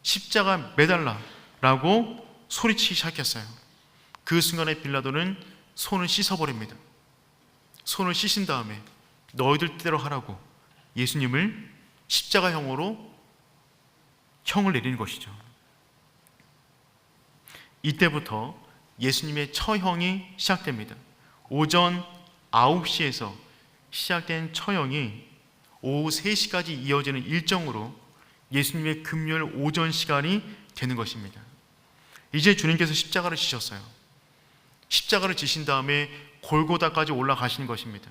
십자가 매달라 라고 소리치기 시작했어요. 그 순간에 빌라도는 손을 씻어버립니다. 손을 씻은 다음에 너희들 뜻대로 하라고 예수님을 십자가형으로 형을 내리는 것이죠. 이때부터 예수님의 처형이 시작됩니다. 오전 9시에서 시작된 처형이 오후 3시까지 이어지는 일정으로 예수님의 금요일 오전 시간이 되는 것입니다. 이제 주님께서 십자가를 지셨어요. 십자가를 지신 다음에 골고다까지 올라가시는 것입니다.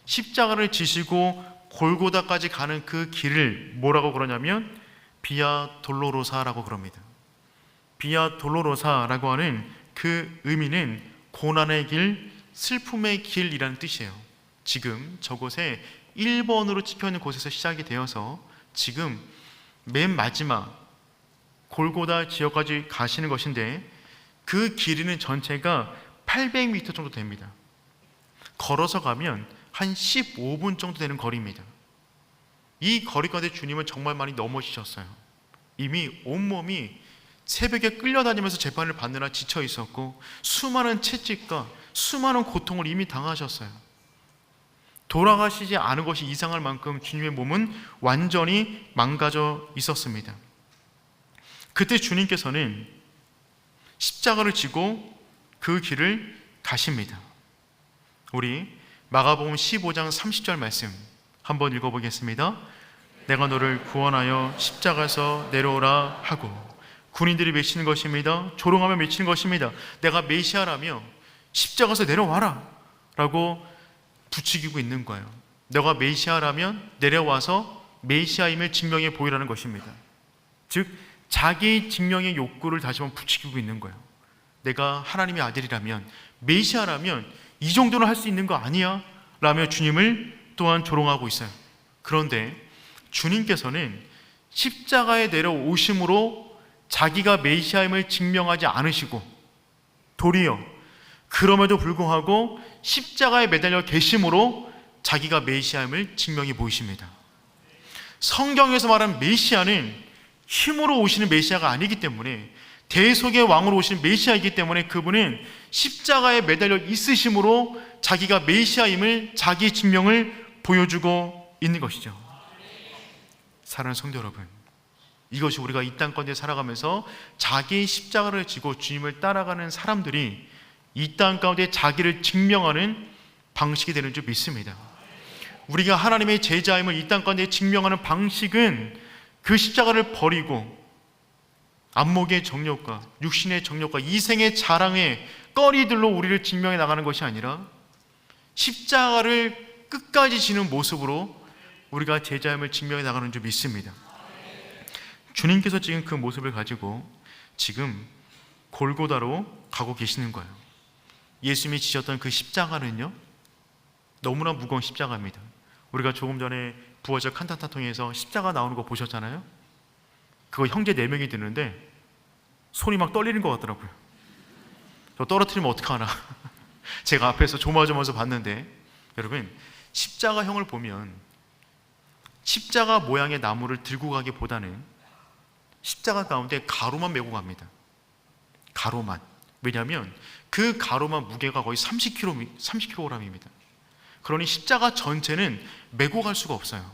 십자가를 지시고 골고다까지 가는 그 길을 뭐라고 그러냐면 비아 돌로로사라고 그럽니다. 비아 돌로로사라고 하는 그 의미는 고난의 길, 슬픔의 길이라는 뜻이에요. 지금 저곳에 1번으로 찍혀있는 곳에서 시작이 되어서 지금 맨 마지막 골고다 지역까지 가시는 것인데 그 길이는 전체가 800m 정도 됩니다. 걸어서 가면 한 15분 정도 되는 거리입니다. 이 거리 가운데 주님은 정말 많이 넘어지셨어요. 이미 온몸이 새벽에 끌려다니면서 재판을 받느라 지쳐 있었고 수많은 채찍과 수많은 고통을 이미 당하셨어요. 돌아가시지 않은 것이 이상할 만큼 주님의 몸은 완전히 망가져 있었습니다. 그때 주님께서는 십자가를 지고 그 길을 가십니다. 우리 마가복음 15장 30절 말씀 한번 읽어보겠습니다. 내가 너를 구원하여 십자가에서 내려오라 하고 군인들이 외치는 것입니다. 조롱하며 외치는 것입니다. 내가 메시아라며 십자가에서 내려와라 라고 부추기고 있는 거예요. 너가 메시아라면 내려와서 메시아임을 증명해 보이라는 것입니다. 즉 자기 증명의 욕구를 다시 한번 부추기고 있는 거예요. 내가 하나님의 아들이라면, 메시아라면 이 정도는 할 수 있는 거 아니야? 라며 주님을 또한 조롱하고 있어요. 그런데 주님께서는 십자가에 내려오심으로 자기가 메시아임을 증명하지 않으시고 도리어 그럼에도 불구하고 십자가에 매달려 계심으로 자기가 메시아임을 증명해 보이십니다. 성경에서 말하는 메시아는 힘으로 오시는 메시아가 아니기 때문에, 대속의 왕으로 오시는 메시아이기 때문에 그분은 십자가에 매달려 있으심으로 자기가 메시아임을, 자기 증명을 보여주고 있는 것이죠. 사랑하는 성도 여러분, 이것이 우리가 이 땅 가운데 살아가면서 자기의 십자가를 지고 주님을 따라가는 사람들이 이 땅 가운데 자기를 증명하는 방식이 되는 줄 믿습니다. 우리가 하나님의 제자임을 이 땅 가운데 증명하는 방식은 그 십자가를 버리고 안목의 정욕과 육신의 정욕과 이생의 자랑의 꺼리들로 우리를 증명해 나가는 것이 아니라 십자가를 끝까지 지는 모습으로 우리가 제자임을 증명해 나가는 줄 믿습니다. 주님께서 지금 그 모습을 가지고 지금 골고다로 가고 계시는 거예요. 예수님이 지셨던 그 십자가는요, 너무나 무거운 십자가입니다. 우리가 조금 전에 부활절 칸타타 통해서 십자가 나오는 거 보셨잖아요. 그거 형제 4명이 드는데 손이 막 떨리는 것 같더라고요. 저 떨어뜨리면 어떡하나. 제가 앞에서 조마조마해서 봤는데, 여러분, 십자가형을 보면 십자가 모양의 나무를 들고 가기보다는 십자가 가운데 가로만 메고 갑니다. 가로만. 왜냐하면 그 가로만 무게가 거의 30kg입니다. 그러니 십자가 전체는 메고 갈 수가 없어요.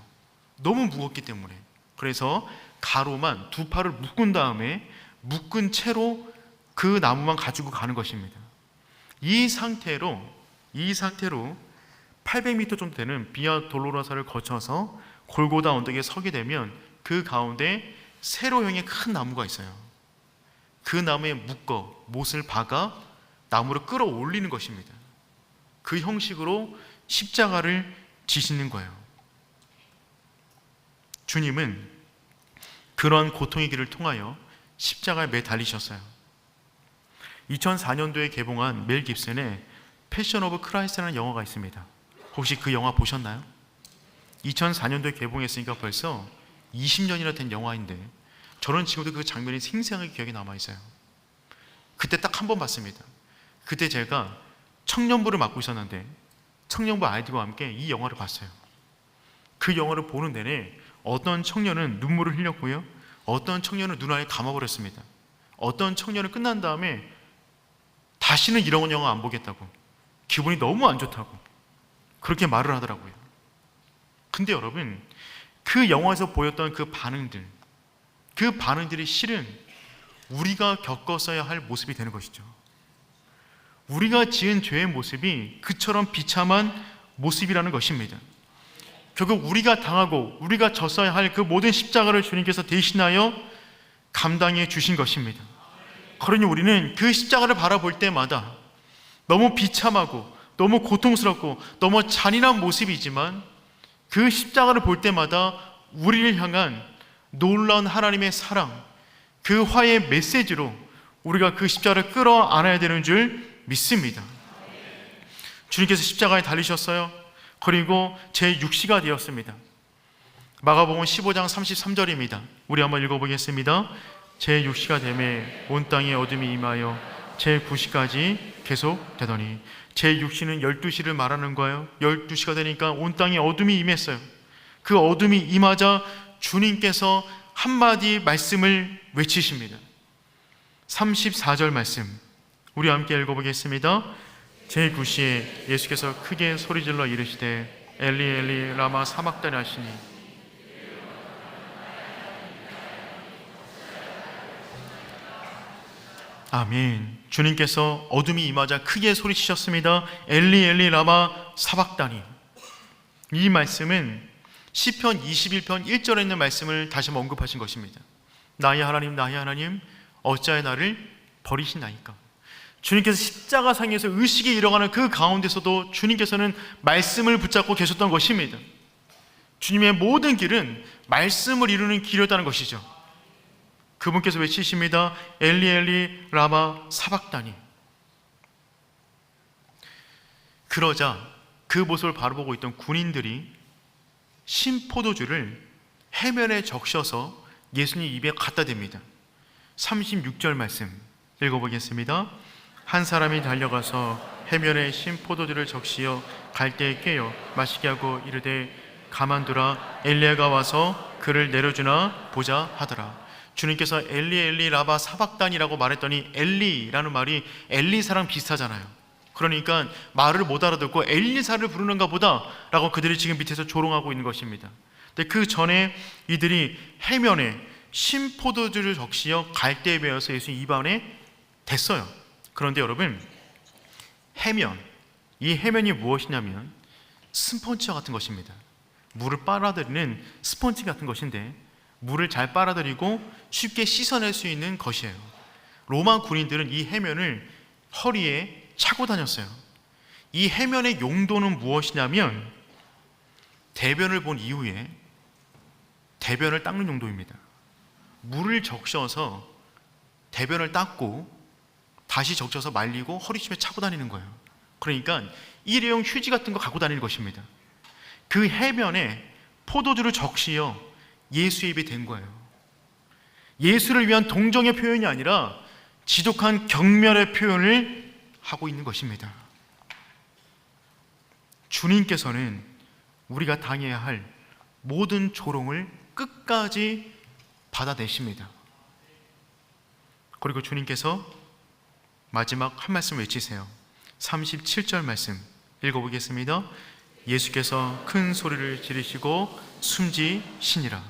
너무 무겁기 때문에. 그래서 가로만 두 팔을 묶은 다음에 묶은 채로 그 나무만 가지고 가는 것입니다. 이 상태로 800m 정도 되는 비아 돌로라사를 거쳐서 골고다 언덕에 서게 되면 그 가운데 세로형의 큰 나무가 있어요. 그 나무에 묶어 못을 박아 나무를 끌어올리는 것입니다. 그 형식으로 십자가를 지시는 거예요. 주님은 그러한 고통의 길을 통하여 십자가에 매 달리셨어요. 2004년도에 개봉한 멜 깁슨의 패션 오브 크라이스트라는 영화가 있습니다. 혹시 그 영화 보셨나요? 2004년도에 개봉했으니까 벌써 20년이나 된 영화인데 저는 지금도 그 장면이 생생하게 기억에 남아있어요. 그때 딱 한 번 봤습니다. 그때 제가 청년부를 맡고 있었는데 청년부 아이들과 함께 이 영화를 봤어요. 그 영화를 보는 내내 어떤 청년은 눈물을 흘렸고요, 어떤 청년은 눈 안에 감아버렸습니다. 어떤 청년은 끝난 다음에 다시는 이런 영화 안 보겠다고, 기분이 너무 안 좋다고 그렇게 말을 하더라고요. 근데 여러분, 그 영화에서 보였던 그 반응들이 실은 우리가 겪었어야 할 모습이 되는 것이죠. 우리가 지은 죄의 모습이 그처럼 비참한 모습이라는 것입니다. 결국 우리가 당하고 우리가 졌어야 할 그 모든 십자가를 주님께서 대신하여 감당해 주신 것입니다. 그러니 우리는 그 십자가를 바라볼 때마다 너무 비참하고 너무 고통스럽고 너무 잔인한 모습이지만 그 십자가를 볼 때마다 우리를 향한 놀라운 하나님의 사랑, 그 화해의 메시지로 우리가 그 십자가를 끌어안아야 되는 줄 믿습니다. 주님께서 십자가에 달리셨어요. 그리고 제6시가 되었습니다. 마가복음 15장 33절입니다. 우리 한번 읽어보겠습니다. 제6시가 되매 온 땅에 어둠이 임하여 제9시까지 계속되더니, 제6시는 12시를 말하는 거예요. 12시가 되니까 온 땅에 어둠이 임했어요. 그 어둠이 임하자 주님께서 한마디 말씀을 외치십니다. 34절 말씀 우리 함께 읽어보겠습니다. 제9시에 예수께서 크게 소리질러 이르시되 엘리 엘리 라마 사막다니 하시니, 아멘. 주님께서 어둠이 임하자 크게 소리치셨습니다. 엘리 엘리 라마 사박다니. 이 말씀은 시편 21편 1절에 있는 말씀을 다시 한번 언급하신 것입니다. 나의 하나님 나의 하나님 어찌하여 나를 버리시나이까. 주님께서 십자가상에서 의식이 일어나는 그 가운데서도 주님께서는 말씀을 붙잡고 계셨던 것입니다. 주님의 모든 길은 말씀을 이루는 길이었다는 것이죠. 그분께서 외치십니다. 엘리 엘리 라마 사박다니. 그러자 그 모습을 바라보고 있던 군인들이 신포도주를 해면에 적셔서 예수님 입에 갖다 댑니다. 36절 말씀 읽어보겠습니다. 한 사람이 달려가서 해면에 신 포도주를 적시어 갈대에 꿰어 마시게 하고 이르되 가만두라 엘리야가 와서 그를 내려주나 보자 하더라. 주님께서 엘리 엘리 라바 사박단이라고 말했더니 엘리라는 말이 엘리사랑 비슷하잖아요. 그러니까 말을 못 알아듣고 엘리사를 부르는가 보다 라고 그들이 지금 밑에서 조롱하고 있는 것입니다. 근데 그 전에 이들이 해면에 신 포도주를 적시어 갈대에 베어서 예수 입안에 댔어요. 그런데 여러분, 해면, 이 해면이 무엇이냐면 스펀지와 같은 것입니다. 물을 빨아들이는 스펀지 같은 것인데 물을 잘 빨아들이고 쉽게 씻어낼 수 있는 것이에요. 로마 군인들은 이 해면을 허리에 차고 다녔어요. 이 해면의 용도는 무엇이냐면 대변을 본 이후에 대변을 닦는 용도입니다. 물을 적셔서 대변을 닦고 다시 적셔서 말리고 허리춤에 차고 다니는 거예요. 그러니까 일회용 휴지 같은 거 갖고 다니는 것입니다. 그 해변에 포도주를 적시어 예수의 입이 된 거예요. 예수를 위한 동정의 표현이 아니라 지독한 경멸의 표현을 하고 있는 것입니다. 주님께서는 우리가 당해야 할 모든 조롱을 끝까지 받아내십니다. 그리고 주님께서 마지막 한 말씀 외치세요. 37절 말씀 읽어보겠습니다. 예수께서 큰 소리를 지르시고 숨지시니라.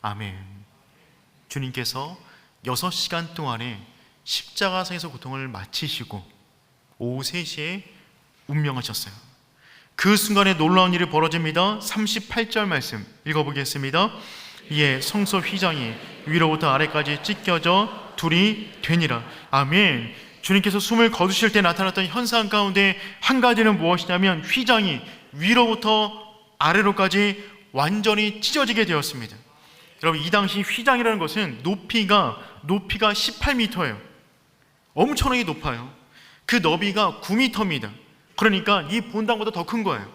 아멘. 주님께서 6시간 동안에 십자가상에서 고통을 마치시고 오후 3시에 운명하셨어요. 그 순간에 놀라운 일이 벌어집니다. 38절 말씀 읽어보겠습니다. 이에 성소 휘장이 위로부터 아래까지 찢겨져 둘이 되니라. 아멘. 주님께서 숨을 거두실 때 나타났던 현상 가운데 한 가지는 무엇이냐면 휘장이 위로부터 아래로까지 완전히 찢어지게 되었습니다. 여러분, 이 당시 휘장이라는 것은 높이가 18m예요. 엄청나게 높아요. 그 너비가 9m입니다. 그러니까 이 본당보다 더 큰 거예요.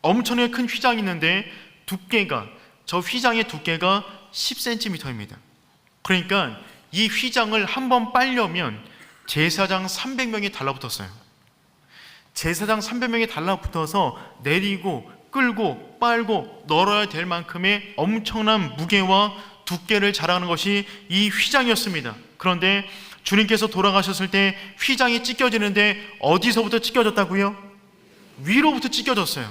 엄청나게 큰 휘장이 있는데 저 휘장의 두께가 10cm입니다. 그러니까 이 휘장을 한번 빨려면 제사장 300명이 달라붙었어요. 제사장 300명이 달라붙어서 내리고 끌고 빨고 널어야 될 만큼의 엄청난 무게와 두께를 자랑하는 것이 이 휘장이었습니다. 그런데 주님께서 돌아가셨을 때 휘장이 찢겨지는데 어디서부터 찢겨졌다고요? 위로부터 찢겨졌어요.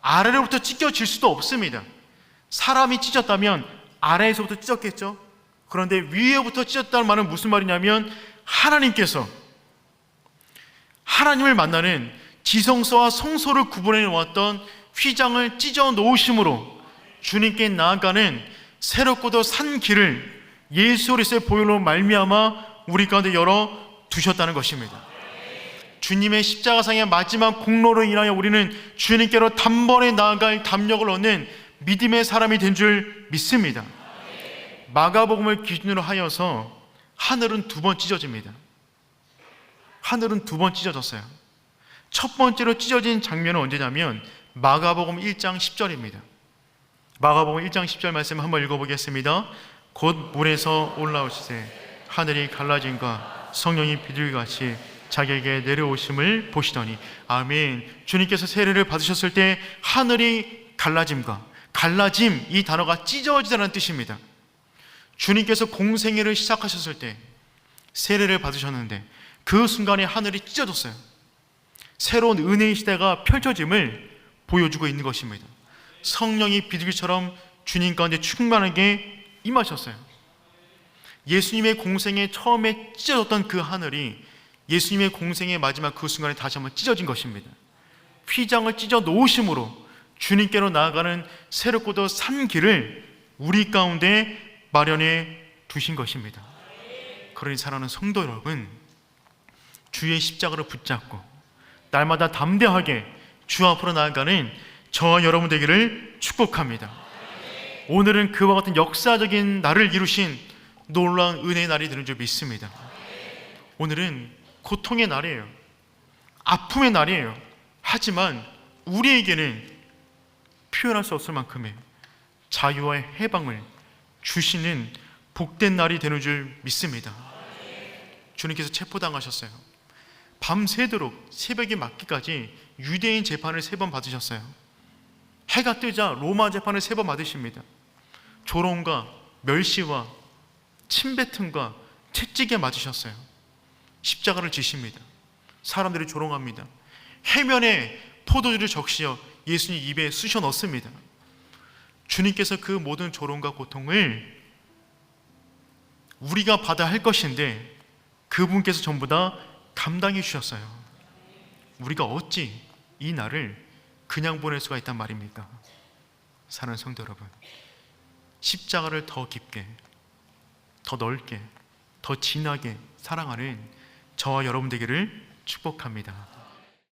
아래로부터 찢겨질 수도 없습니다. 사람이 찢었다면 아래에서부터 찢었겠죠. 그런데 위에부터 찢었다는 말은 무슨 말이냐면 하나님을 만나는 지성소와 성소를 구분해 놓았던 휘장을 찢어 놓으심으로 주님께 나아가는 새롭고도 산 길을 예수 그리스도의 보혈로 말미암아 우리 가운데 열어 두셨다는 것입니다. 주님의 십자가상의 마지막 공로로 인하여 우리는 주님께로 단번에 나아갈 담력을 얻는 믿음의 사람이 된 줄 믿습니다. 마가복음을 기준으로 하여서 하늘은 2번 찢어집니다. 하늘은 2번 찢어졌어요. 첫 번째로 찢어진 장면은 언제냐면 마가복음 1장 10절입니다. 마가복음 1장 10절 말씀 한번 읽어보겠습니다. 곧 물에서 올라오시되 하늘이 갈라짐과 성령이 비둘기같이 자기에게 내려오심을 보시더니. 아멘. 주님께서 세례를 받으셨을 때 하늘이 갈라짐, 이 단어가 찢어지다는 뜻입니다. 주님께서 공생애를 시작하셨을 때 세례를 받으셨는데 그 순간에 하늘이 찢어졌어요. 새로운 은혜의 시대가 펼쳐짐을 보여주고 있는 것입니다. 성령이 비둘기처럼 주님 가운데 충만하게 임하셨어요. 예수님의 공생에 처음에 찢어졌던 그 하늘이 예수님의 공생의 마지막 그 순간에 다시 한번 찢어진 것입니다. 휘장을 찢어 놓으심으로 주님께로 나아가는 새롭고도 산 길을 우리 가운데 마련해 두신 것입니다. 그러니 사랑하는 성도 여러분, 주의 십자가를 붙잡고 날마다 담대하게 주 앞으로 나아가는 저와 여러분 되기를 축복합니다. 오늘은 그와 같은 역사적인 날을 이루신 놀라운 은혜의 날이 되는 줄 믿습니다. 오늘은 고통의 날이에요. 아픔의 날이에요. 하지만 우리에게는 표현할 수 없을 만큼의 자유와 해방을 주시는 복된 날이 되는 줄 믿습니다. 주님께서 체포당하셨어요. 밤새도록 새벽이 맞기까지 유대인 재판을 3번 받으셨어요. 해가 뜨자 로마 재판을 3번 받으십니다. 조롱과 멸시와 침뱉음과 채찍에 맞으셨어요. 십자가를 지십니다. 사람들이 조롱합니다. 해면에 포도주를 적시어 예수님 입에 쑤셔 넣습니다. 주님께서 그 모든 조롱과 고통을 우리가 받아야 할 것인데 그분께서 전부 다 감당해 주셨어요. 우리가 어찌 이 날을 그냥 보낼 수가 있단 말입니까? 사랑하는 성도 여러분, 십자가를 더 깊게, 더 넓게, 더 진하게 사랑하는 저와 여러분 되기를 축복합니다.